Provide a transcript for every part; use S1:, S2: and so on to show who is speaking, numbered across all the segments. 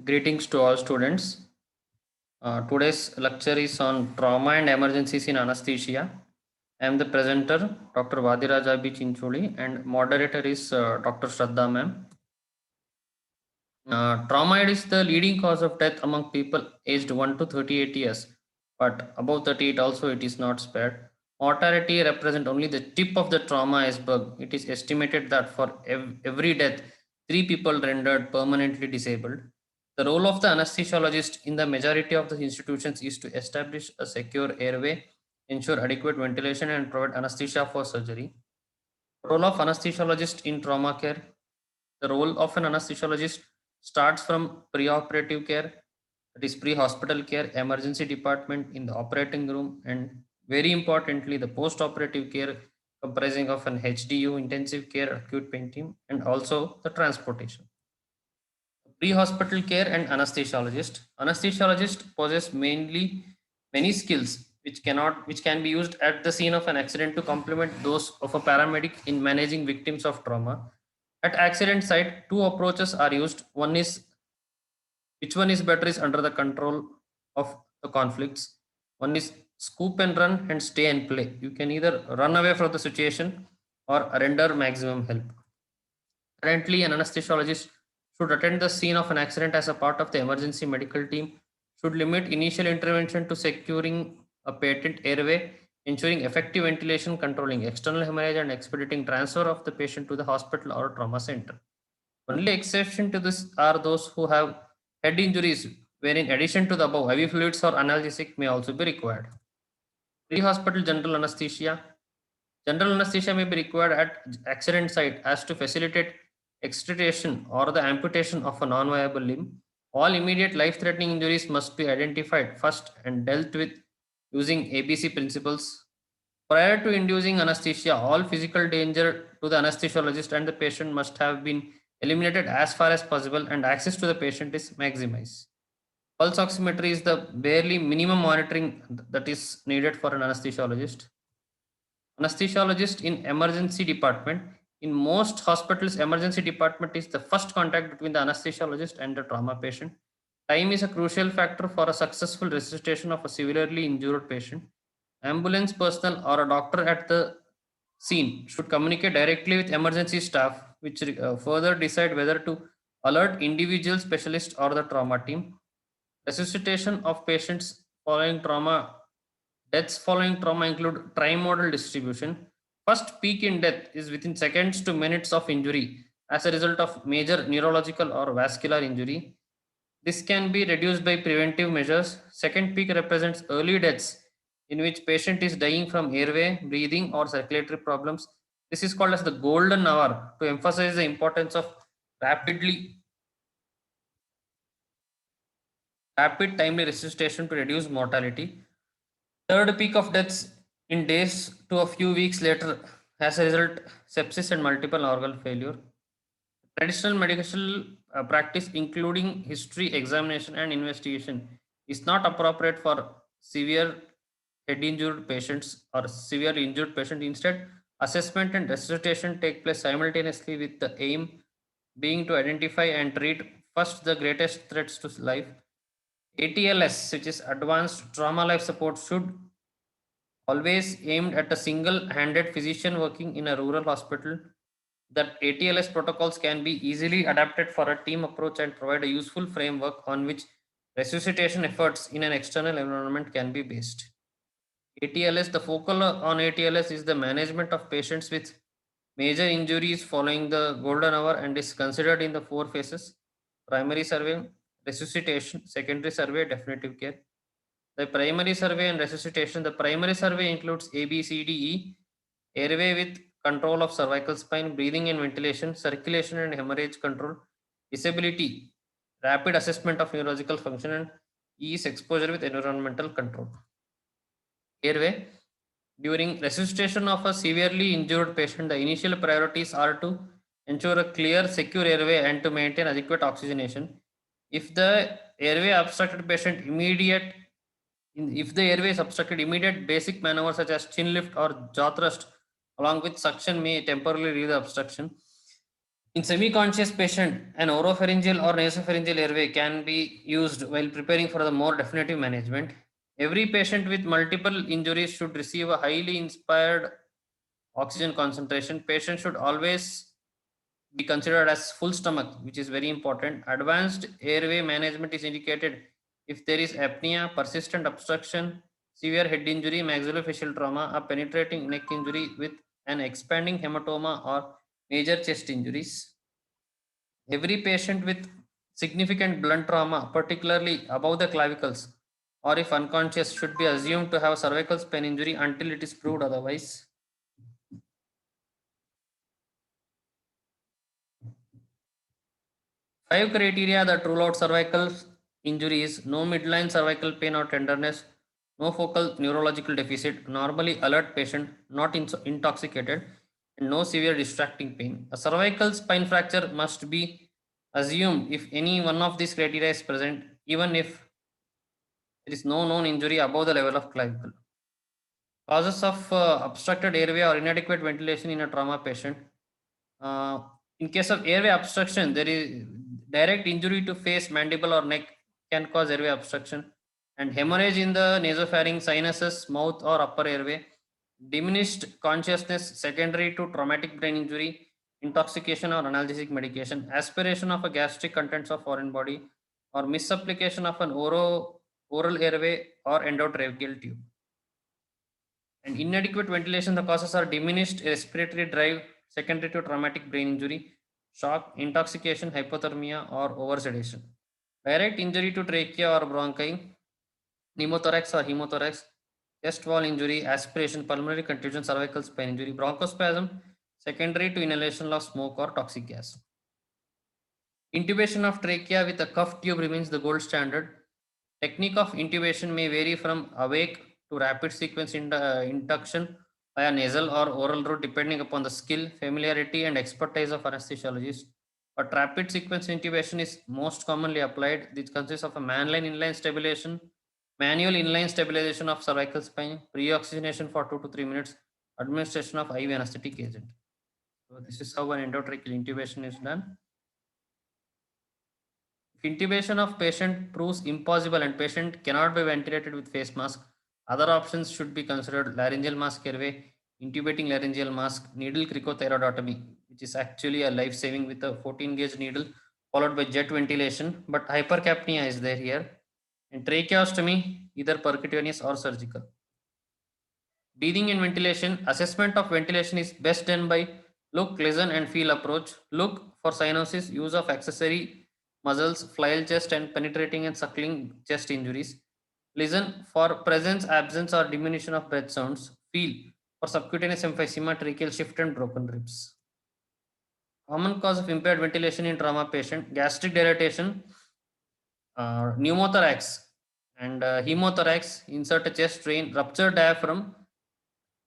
S1: Greetings to all students. Today's lecture is on trauma and emergencies in anesthesia. I am the presenter, Dr. Vadiraja B. Chincholi, and moderator is Dr. Shraadha ma'am. Trauma is the leading cause of death among people aged 1 to 38 years, but above 38 also it is not spared. Mortality represents only the tip of the trauma iceberg. It is estimated that for every death, 3 people rendered permanently disabled. The role of the anesthesiologist in the majority of the institutions is to establish a secure airway, ensure adequate ventilation, and provide anesthesia for surgery. Role of anesthesiologist in trauma care. The role of an anesthesiologist starts from pre-operative care, that is pre-hospital care, emergency department in the operating room, and very importantly, the post-operative care comprising of an HDU, intensive care acute pain team, and also the transportation. Pre-hospital care and anesthesiologist. Anesthesiologist possess mainly many skills which can be used at the scene of an accident to complement those of a paramedic in managing victims of trauma. At accident site, two approaches are used. One is which one is better is under the control of the conflicts. One is scoop and run and stay and play. You can either run away from the situation or render maximum help. Currently, an anesthesiologist should attend the scene of an accident as a part of the emergency medical team, should limit initial intervention to securing a patent airway, ensuring effective ventilation, controlling external hemorrhage, and expediting transfer of the patient to the hospital or trauma center. Only exception to this are those who have head injuries, where in addition to the above, IV fluids or analgesic may also be required. Pre-hospital general anesthesia. General anesthesia may be required at accident site as to facilitate extrication or the amputation of a non-viable limb. All immediate life-threatening injuries must be identified first and dealt with using ABC principles. Prior to inducing anesthesia, all physical danger to the anesthesiologist and the patient must have been eliminated as far as possible, and access to the patient is maximized. Pulse oximetry is the barely minimum monitoring that is needed for an anesthesiologist. Anesthesiologist in emergency department. In most hospitals, emergency department is the first contact between the anesthesiologist and the trauma patient. Time is a crucial factor for a successful resuscitation of a severely injured patient. Ambulance personnel or a doctor at the scene should communicate directly with emergency staff, which further decide whether to alert individual specialist or the trauma team. Resuscitation of patients following trauma. Deaths following trauma include trimodal distribution. First peak in death is within seconds to minutes of injury as a result of major neurological or vascular injury. This can be reduced by preventive measures. Second peak represents early deaths in which patient is dying from airway, breathing or circulatory problems. This is called as the golden hour to emphasize the importance of rapid timely resuscitation to reduce mortality. Third peak of deaths in days to a few weeks later as a result sepsis and multiple organ failure. Traditional medical practice including history examination and investigation is not appropriate for severe head injured patients or severely injured patient. Instead, assessment and resuscitation take place simultaneously with the aim being to identify and treat first the greatest threats to life. ATLS, which is Advanced Trauma Life Support, should always aimed at a single-handed physician working in a rural hospital. That ATLS protocols can be easily adapted for a team approach and provide a useful framework on which resuscitation efforts in an external environment can be based. ATLS, the focal on ATLS is the management of patients with major injuries following the golden hour and is considered in the 4 phases: primary survey, resuscitation, secondary survey, definitive care. The primary survey and resuscitation. The primary survey includes A, B, C, D, E, airway with control of cervical spine, breathing and ventilation, circulation and hemorrhage control, disability, rapid assessment of neurological function, and E is exposure with environmental control. Airway. During resuscitation of a severely injured patient, the initial priorities are to ensure a clear, secure airway and to maintain adequate oxygenation. If the airway obstructed patient, if the airway is obstructed, immediate basic maneuvers such as chin lift or jaw thrust along with suction may temporarily relieve the obstruction. In semi-conscious patient, an oropharyngeal or nasopharyngeal airway can be used while preparing for the more definitive management. Every patient with multiple injuries should receive a highly inspired oxygen concentration. Patient should always be considered as full stomach, which is very important. Advanced airway management is indicated if there is apnea, persistent obstruction, severe head injury, maxillofacial trauma, a penetrating neck injury with an expanding hematoma, or major chest injuries. Every patient with significant blunt trauma, particularly above the clavicles, or if unconscious, should be assumed to have cervical spine injury until it is proved otherwise. Five criteria that rule out cervical injuries: no midline cervical pain or tenderness, no focal neurological deficit, normally alert patient, not intoxicated, and no severe distracting pain. A cervical spine fracture must be assumed if any one of these criteria is present, even if there is no known injury above the level of clavicle. Causes of obstructed airway or inadequate ventilation in a trauma patient. Uh, in case of airway obstruction, there is direct injury to face, mandible, or neck can cause airway obstruction, and hemorrhage in the nasopharynx, sinuses, mouth, or upper airway. Diminished consciousness secondary to traumatic brain injury, intoxication or analgesic medication, aspiration of a gastric contents of foreign body, or misapplication of an oral airway or endotracheal tube. And inadequate ventilation, the causes are diminished respiratory drive secondary to traumatic brain injury, shock, intoxication, hypothermia, or oversedation. Direct injury to trachea or bronchi, pneumothorax or hemothorax, chest wall injury, aspiration, pulmonary contusion, cervical spine injury, bronchospasm, secondary to inhalation of smoke or toxic gas. Intubation of trachea with a cuff tube remains the gold standard. Technique of intubation may vary from awake to rapid sequence induction via nasal or oral route depending upon the skill, familiarity, and expertise of anesthesiologists. But rapid sequence intubation is most commonly applied. This consists of a manline inline stabilization, manual inline stabilization of cervical spine, pre-oxygenation for 2 to 3 minutes, administration of IV anesthetic agent. So this is how an endotracheal intubation is done. If intubation of patient proves impossible and patient cannot be ventilated with face mask, other options should be considered: laryngeal mask airway, intubating laryngeal mask, needle cricothyroidotomy, which is actually a life saving with a 14 gauge needle followed by jet ventilation, but hypercapnia is there here, and tracheostomy, either percutaneous or surgical. Breathing and ventilation. Assessment of ventilation is best done by look, listen, and feel approach. Look for cyanosis, use of accessory muscles, flail chest, and penetrating and suckling chest injuries. Listen for presence, absence, or diminution of breath sounds. Feel for subcutaneous emphysema, tracheal shift, and broken ribs. Common cause of impaired ventilation in trauma patient: gastric dilatation, pneumothorax, and hemothorax, insert a chest drain, ruptured diaphragm,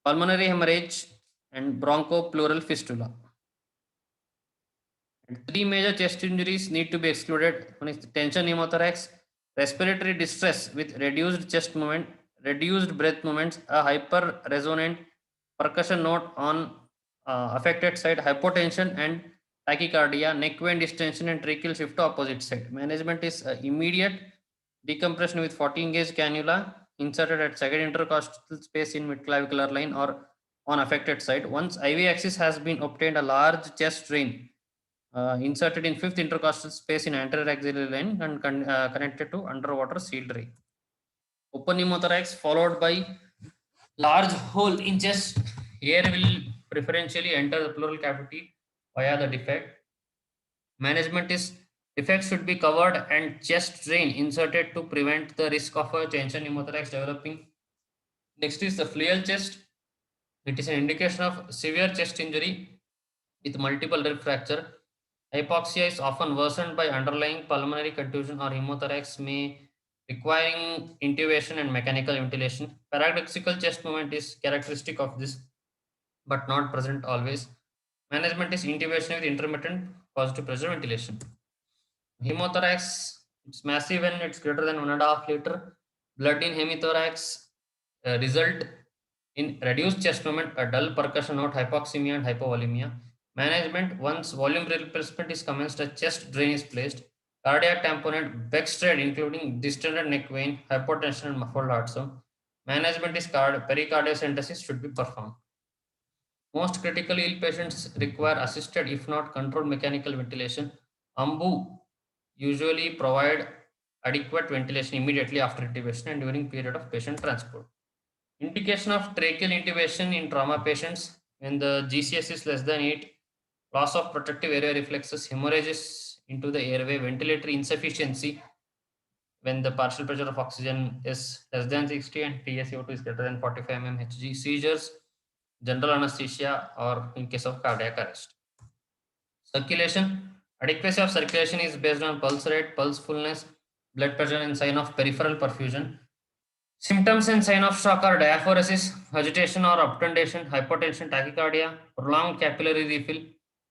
S1: pulmonary hemorrhage, and bronchopleural fistula. And three major chest injuries need to be excluded. One is tension pneumothorax, respiratory distress with reduced chest movement, reduced breath movements, a hyper resonant percussion note on affected side, hypotension and tachycardia, neck vein distension, and tracheal shift to opposite side. Management is immediate decompression with 14 gauge cannula inserted at second intercostal space in midclavicular line or on affected side. Once IV axis has been obtained, a large chest drain inserted in fifth intercostal space in anterior axillary line and connected to underwater sealed ray. Open pneumothorax followed by large hole in chest. Air will preferentially enter the pleural cavity via the defect. Management is defect should be covered and chest drain inserted to prevent the risk of a tension pneumothorax developing. Next is the flail chest. It is an indication of severe chest injury with multiple rib fracture. Hypoxia is often worsened by underlying pulmonary contusion or hemothorax, may requiring intubation and mechanical ventilation. Paradoxical chest movement is characteristic of this, but not present always. Management is intubation with intermittent positive pressure ventilation. Hemothorax, it's massive when it's greater than 1.5 liter. Blood in hemithorax result in reduced chest movement, a dull percussion note, hypoxemia, and hypovolemia. Management: once volume replacement is commenced, a chest drain is placed. Cardiac tamponade, backstride including distended neck vein, hypotension, and muffled heart sound. Management is pericardiocentesis should be performed. Most critically ill patients require assisted, if not controlled, mechanical ventilation. AMBU usually provide adequate ventilation immediately after intubation and during period of patient transport. Indication of tracheal intubation in trauma patients: when the GCS is less than 8, loss of protective area reflexes, hemorrhages into the airway, ventilatory insufficiency when the partial pressure of oxygen is less than 60 and TSO2 is greater than 45 mmHg, seizures, general anesthesia, or in case of cardiac arrest. Circulation: adequacy of circulation is based on pulse rate, pulse fullness, blood pressure, and sign of peripheral perfusion. Symptoms and sign of shock are diaphoresis, agitation or obtundation, hypotension, tachycardia, prolonged capillary refill,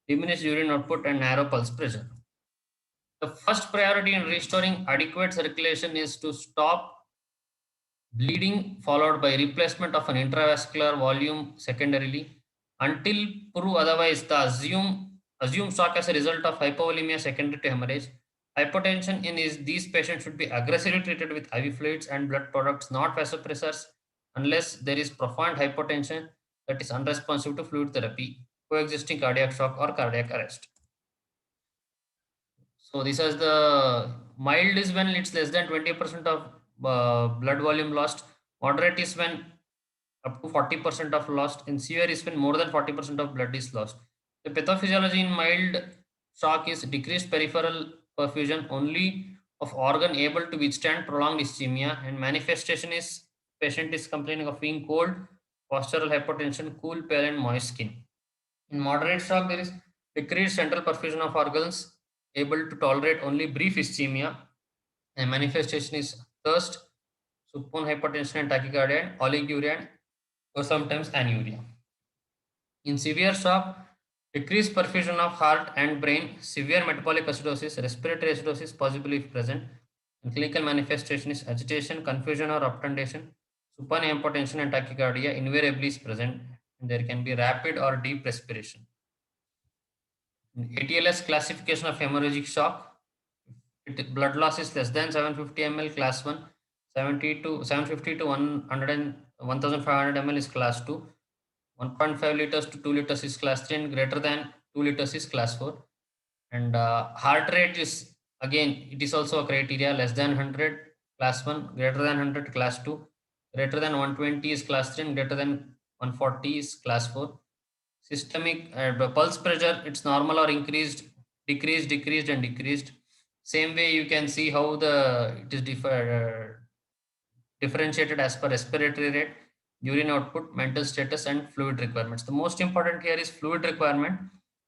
S1: diminished urine output, and narrow pulse pressure. The first priority in restoring adequate circulation is to stop bleeding, followed by replacement of an intravascular volume secondarily. Until prove otherwise, the assume shock as a result of hypovolemia secondary to hemorrhage. Hypotension in these patients should be aggressively treated with IV fluids and blood products, not vasopressors, unless there is profound hypotension that is unresponsive to fluid therapy, coexisting cardiac shock, or cardiac arrest. So this is the mild is when it's less than 20% of blood volume lost. Moderate is when up to 40% of lost. And severe is when more than 40% of blood is lost. The pathophysiology in mild shock is decreased peripheral perfusion only of organ able to withstand prolonged ischemia, and manifestation is patient is complaining of being cold, postural hypotension, cool, pale, and moist skin. In moderate shock, there is decreased central perfusion of organs able to tolerate only brief ischemia, and manifestation is thirst, supine hypertension and tachycardia, and oliguria, or sometimes anuria. In severe shock, decreased perfusion of heart and brain, severe metabolic acidosis, respiratory acidosis possibly if present, and clinical manifestation is agitation, confusion, or obtundation. Supine hypotension and tachycardia invariably is present, and there can be rapid or deep respiration. ATLS classification of hemorrhagic shock. Blood loss is less than 750 ml, class 1. 70 to 750 to 100 and 1500 ml is class 2. 1.5 liters to 2 liters is class 3, and greater than 2 liters is class 4. And heart rate is, again, it is also a criteria: less than 100 class 1, greater than 100 class 2, greater than 120 is class 3, and greater than 140 is class 4. Systemic pulse pressure, it's normal or increased, decreased, decreased, and decreased. Same way you can see how the it is differentiated as per respiratory rate, urine output, mental status, and fluid requirements. The most important here is fluid requirement.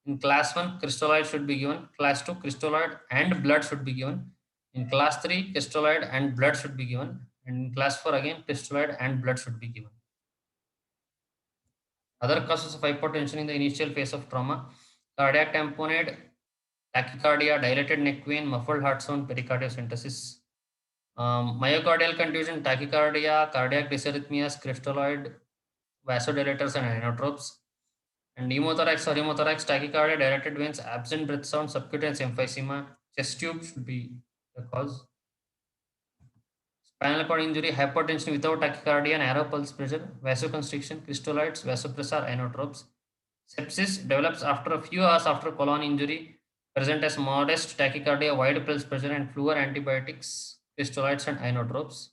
S1: In class 1, crystalloid should be given. Class 2, crystalloid and blood should be given. In class 3, crystalloid and blood should be given. And in class 4, again, crystalloid and blood should be given. Other causes of hypotension in the initial phase of trauma: cardiac tamponade, tachycardia, dilated neck vein, muffled heart sound, pericardiocentesis. Myocardial contusion, tachycardia, cardiac dysarrhythmias, crystalloid, vasodilators, and inotropes. And pneumothorax or hemothorax, tachycardia, dilated veins, absent breath sound, subcutaneous emphysema, chest tube should be the cause. Spinal cord injury, hypertension without tachycardia, narrow pulse pressure, vasoconstriction, crystalloids, vasopressor, inotropes. Sepsis develops after a few hours after colon injury, present as modest tachycardia, wide pulse pressure, and fluor antibiotics, crystalloids, and inotropes.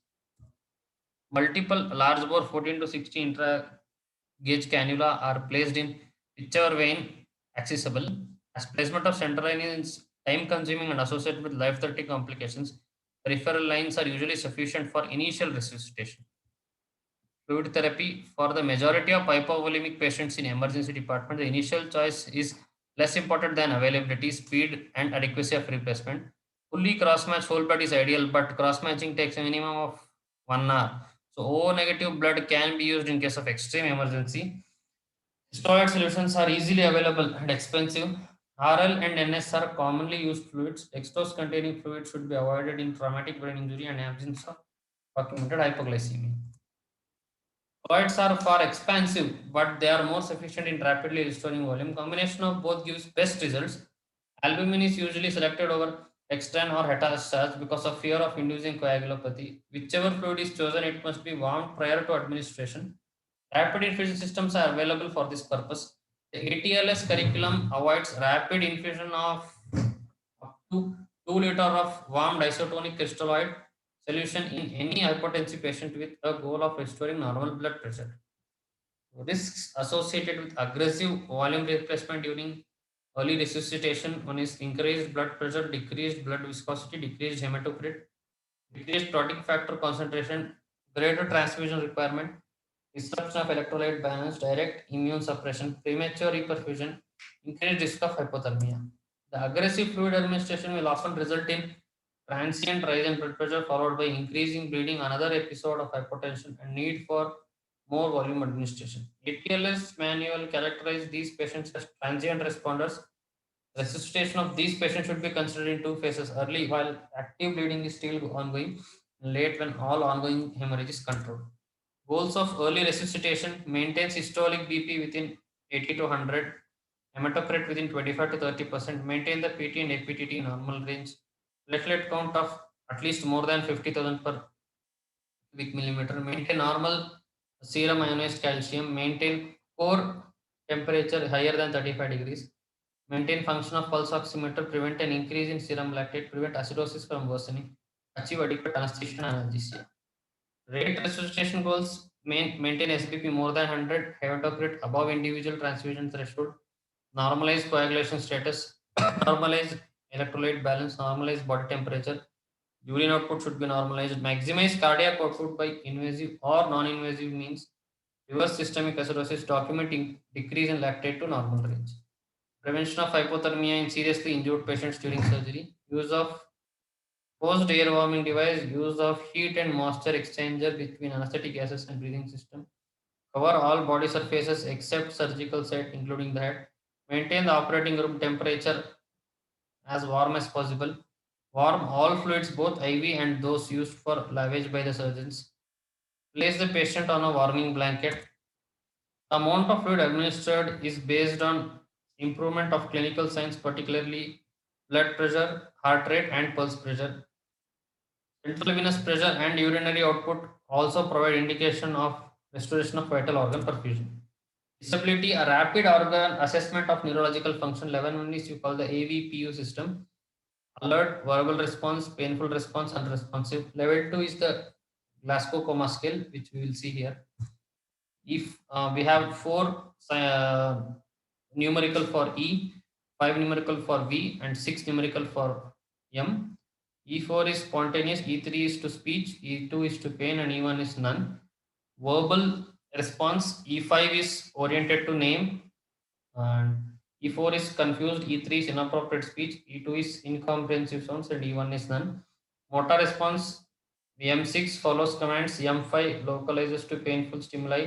S1: Multiple large bore 14 to 60 intra gauge cannula are placed in whichever vein accessible. As placement of central line is time consuming and associated with life threatening complications, peripheral lines are usually sufficient for initial resuscitation. Fluid therapy: for the majority of hypovolemic patients in emergency department, the initial choice is less important than availability, speed, and adequacy of replacement. Fully cross-match whole blood is ideal, but cross-matching takes a minimum of 1 hour. So O negative blood can be used in case of extreme emergency. Steroid solutions are easily available and expensive. RL and NS are commonly used fluids. Dextrose containing fluid should be avoided in traumatic brain injury and absence of documented hypoglycemia. Fluids are far expensive, but they are more sufficient in rapidly restoring volume. Combination of both gives best results. Albumin is usually selected over extran or hetastarch because of fear of inducing coagulopathy. Whichever fluid is chosen, it must be warmed prior to administration. Rapid infusion systems are available for this purpose. The ATLS curriculum avoids rapid infusion of up to 2 liter of warmed isotonic crystalloid solution in any hypotensive patient with a goal of restoring normal blood pressure. Risks associated with aggressive volume replacement during early resuscitation: one is increased blood pressure, decreased blood viscosity, decreased hematocrit, decreased protein factor concentration, greater transfusion requirement, disruption of electrolyte balance, direct immune suppression, premature reperfusion, increased risk of hypothermia. The aggressive fluid administration will often result in transient rise in blood pressure followed by increasing bleeding, another episode of hypotension, and need for more volume administration. ATLS manual characterize these patients as transient responders. Resuscitation of these patients should be considered in two phases: early while active bleeding is still ongoing, and late when all ongoing hemorrhage is controlled. Goals of early resuscitation: maintain systolic BP within 80 to 100, hematocrit within 25 to 30%, maintain the PT and APTT in normal range, platelet count of at least more than 50,000 per cubic millimeter, maintain normal serum ionized calcium, maintain core temperature higher than 35 degrees, maintain function of pulse oximeter, prevent an increase in serum lactate, prevent acidosis from worsening, achieve adequate anesthesia and analgesia. Rate resuscitation goals: maintain SBP more than 100, hematocrit above individual transfusion threshold, normalize coagulation status, normalize electrolyte balance, normalize body temperature, urine output should be normalized, maximize cardiac output by invasive or non-invasive means, reverse systemic acidosis, documenting decrease in lactate to normal range. Prevention of hypothermia in seriously injured patients during surgery, use of forced air warming device, use of heat and moisture exchanger between anesthetic gases and breathing system, cover all body surfaces except surgical site including the head, maintain the operating room temperature as warm as possible, warm all fluids both IV and those used for lavage by the surgeons, place the patient on a warming blanket. The amount of fluid administered is based on improvement of clinical signs, particularly blood pressure, heart rate, and pulse pressure. Central venous pressure and urinary output also provide indication of restoration of vital organ perfusion. Disability: a rapid organ assessment of neurological function. Level 1 is you call the AVPU system: alert, verbal response, painful response, unresponsive. Level 2 is the Glasgow Coma Scale, which we will see here. If we have four numerical for E, five numerical for V, and six numerical for M. E4 is spontaneous, E3 is to speech, E2 is to pain, and E1 is none. Verbal response: E5 is oriented to name, and E4 is confused, E3 is inappropriate speech, E2 is incomprehensive sounds, and E1 is none. Motor response: M6 follows commands, M5 localizes to painful stimuli,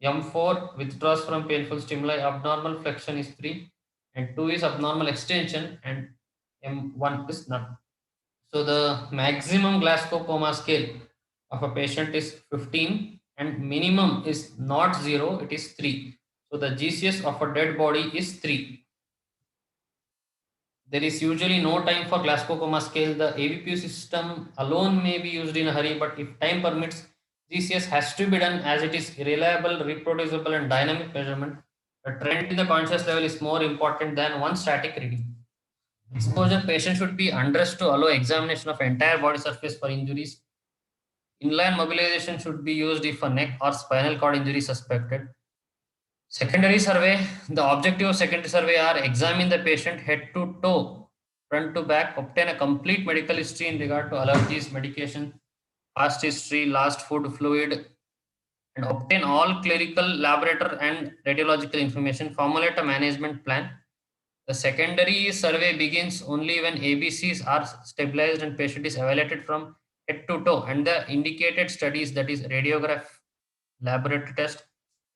S1: M4 withdraws from painful stimuli, abnormal flexion is 3, and 2 is abnormal extension, and M1 is none. So the maximum Glasgow coma scale of a patient is 15 and minimum is not 0, it is 3. So the GCS of a dead body is 3. There is usually no time for Glasgow coma scale. The AVPU system alone may be used in a hurry, but if time permits, GCS has to be done as it is reliable, reproducible, and dynamic measurement. The trend in the conscious level is more important than one static reading. Exposure: patient should be undressed to allow examination of entire body surface for injuries. Inline mobilization should be used if a neck or spinal cord injury is suspected. Secondary survey: the objective of secondary survey are examine the patient head to toe, front to back, obtain a complete medical history in regard to allergies, medication, past history, last food, fluid, and obtain all clerical, laboratory, and radiological information, formulate a management plan. The secondary survey begins only when ABCs are stabilized and patient is evaluated from head to toe, and the indicated studies, that is radiograph, laboratory test,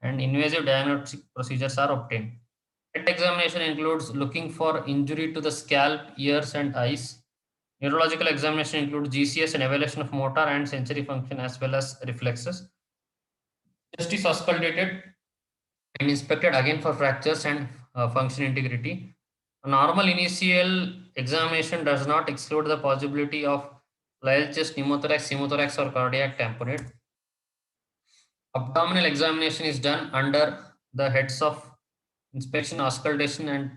S1: and invasive diagnostic procedures are obtained. Head examination includes looking for injury to the scalp, ears, and eyes. Neurological examination includes GCS and evaluation of motor and sensory function as well as reflexes. Chest is auscultated and inspected again for fractures and function integrity. A normal initial examination does not exclude the possibility of large chest pneumothorax, pneumothorax, or cardiac tamponade. Abdominal examination is done under the heads of inspection, auscultation, and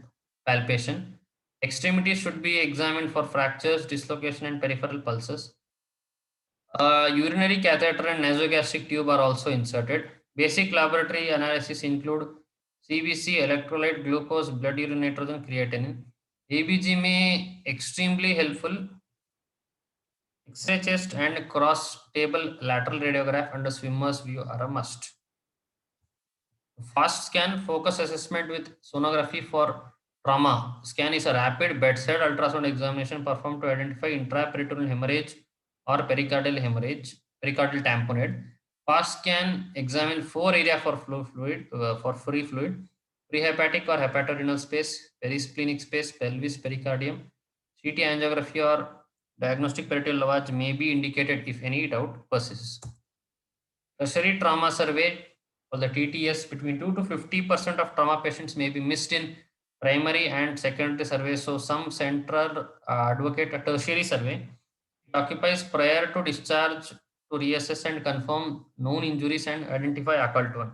S1: palpation. Extremities should be examined for fractures, dislocation, and peripheral pulses. Urinary catheter and nasogastric tube are also inserted. Basic laboratory analysis include CBC, electrolyte, glucose, blood urine nitrogen, creatinine. ABG may extremely helpful. X-ray chest and cross table lateral radiograph under swimmer's view are a must. Fast scan focus assessment with sonography for trauma. Scan is a rapid bedside ultrasound examination performed to identify intraperitoneal hemorrhage or pericardial hemorrhage, pericardial tamponade. Fast scan examine four area for for free fluid, prehepatic or hepatorenal space, perisplenic space, pelvis, pericardium. CT angiography or diagnostic peritoneal lavage may be indicated if any doubt persists. Tertiary trauma survey or the TTS, between 2 to 50% of trauma patients may be missed in primary and secondary surveys. So some center advocate a tertiary survey. It occupies prior to discharge to reassess and confirm known injuries and identify occult one.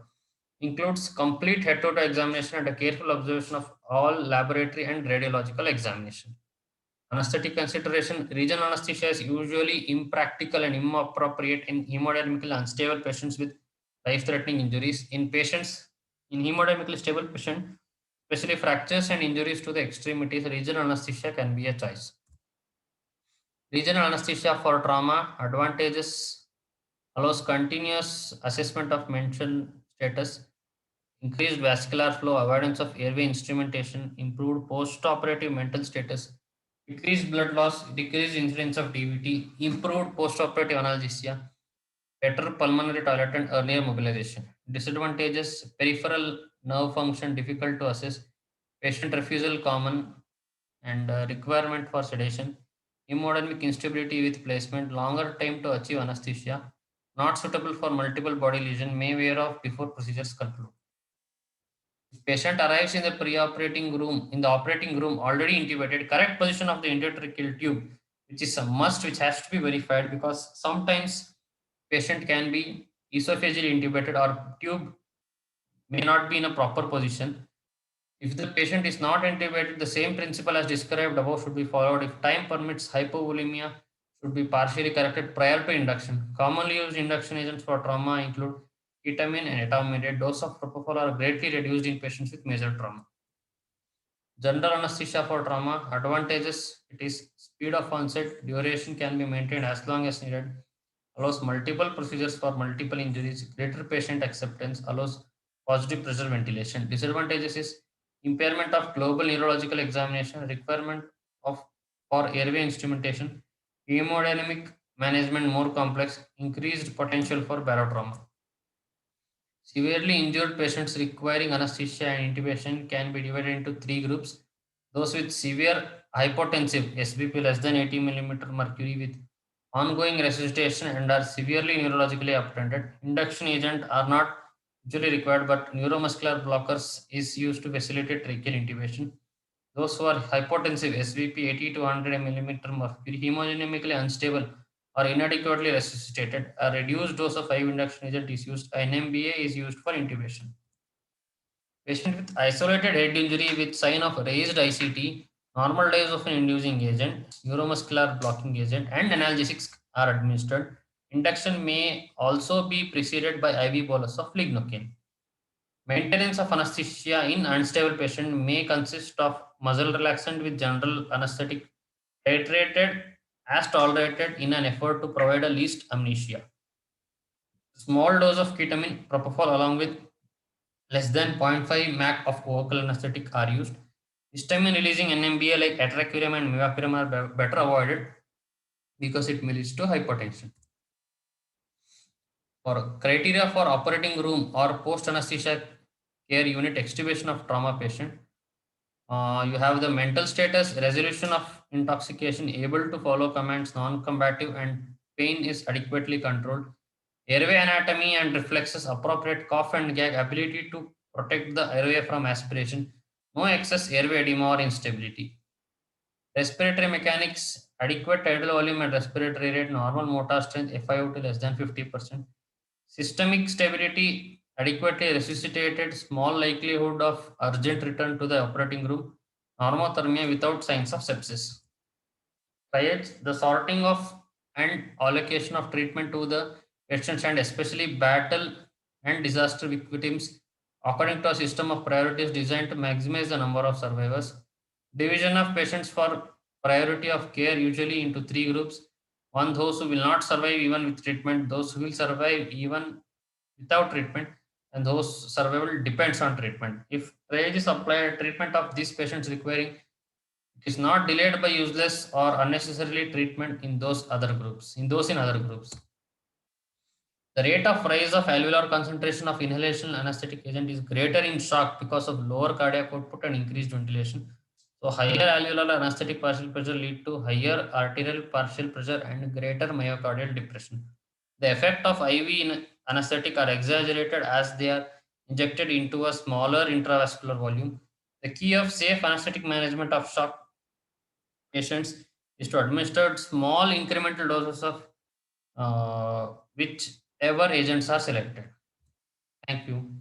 S1: Includes complete head-to-toe examination and a careful observation of all laboratory and radiological examination. Anesthetic consideration, regional anesthesia is usually impractical and inappropriate in hemodynamically unstable patients with life-threatening injuries. In hemodynamically stable patients, especially fractures and injuries to the extremities, regional anesthesia can be a choice. Regional anesthesia for trauma advantages allows continuous assessment of mental status, increased vascular flow, avoidance of airway instrumentation, improved post-operative mental status, decreased blood loss, decreased incidence of DVT, improved post-operative analgesia, better pulmonary toilet and earlier mobilization. Disadvantages: peripheral nerve function difficult to assess, patient refusal common, and requirement for sedation, hemodynamic instability with placement, longer time to achieve anesthesia, not suitable for multiple body lesion, may wear off before procedures conclude. If patient arrives in the operating room already intubated, correct position of the endotracheal tube, which is a must, which has to be verified because sometimes patient can be esophageally intubated or tube may not be in a proper position. If the patient is not intubated, the same principle as described above should be followed. If time permits, hypovolemia should be partially corrected prior to induction. Commonly used induction agents for trauma include ketamine and etomidate. Dose of propofol are greatly reduced in patients with major trauma. General anesthesia for trauma advantages: it is speed of onset, duration can be maintained as long as needed, allows multiple procedures for multiple injuries, greater patient acceptance, allows positive pressure ventilation. Disadvantages is impairment of global neurological examination, requirement of for airway instrumentation, hemodynamic management more complex, increased potential for barotrauma. Severely injured patients requiring anesthesia and intubation can be divided into three groups. Those with severe hypotensive SBP less than 80 millimeter mercury with ongoing resuscitation and are severely neurologically appended. Induction agent are not usually required, but neuromuscular blockers is used to facilitate tracheal intubation. Those who are hypotensive SVP 80 to 100 millimeter mercury, hemodynamically unstable or inadequately resuscitated, a reduced dose of IV induction agent is used. An MBA is used for intubation. Patient with isolated head injury with sign of raised ICT, normal dose of an inducing agent, neuromuscular blocking agent, and analgesics are administered. Induction may also be preceded by IV bolus of lignocaine. Maintenance of anesthesia in unstable patient may consist of muscle relaxant with general anesthetic titrated as tolerated in an effort to provide a least amnesia. Small dose of ketamine, propofol along with less than 0.5 MAC of vocal anesthetic are used. Histamine releasing NMBA like atracurium and mivacurium are better avoided because it may lead to hypertension. For criteria for operating room or post anesthesia care unit extubation of trauma patient, you have the mental status, resolution of intoxication, able to follow commands, non combative, and pain is adequately controlled. Airway anatomy and reflexes, appropriate cough and gag, ability to protect the airway from aspiration, no excess airway edema or instability. Respiratory mechanics, adequate tidal volume and respiratory rate, normal motor strength, FiO2 less than 50%. Systemic stability, adequately resuscitated, small likelihood of urgent return to the operating room, normothermia without signs of sepsis. Triage, the sorting of and allocation of treatment to the patients and especially battle and disaster victims according to a system of priorities designed to maximize the number of survivors. Division of patients for priority of care usually into three groups. One, those who will not survive even with treatment, those who will survive even without treatment, and those survival depends on treatment. If triage is applied, treatment of these patients requiring it is not delayed by useless or unnecessarily treatment in those other groups. In those in other groups, the rate of rise of alveolar concentration of inhalation anesthetic agent is greater in shock because of lower cardiac output and increased ventilation. So higher alveolar anesthetic partial pressure lead to higher arterial partial pressure and greater myocardial depression. The effect of IV in anesthetic are exaggerated as they are injected into a smaller intravascular volume. The key of safe anesthetic management of shock patients is to administer small incremental doses of whichever agents are selected. Thank you.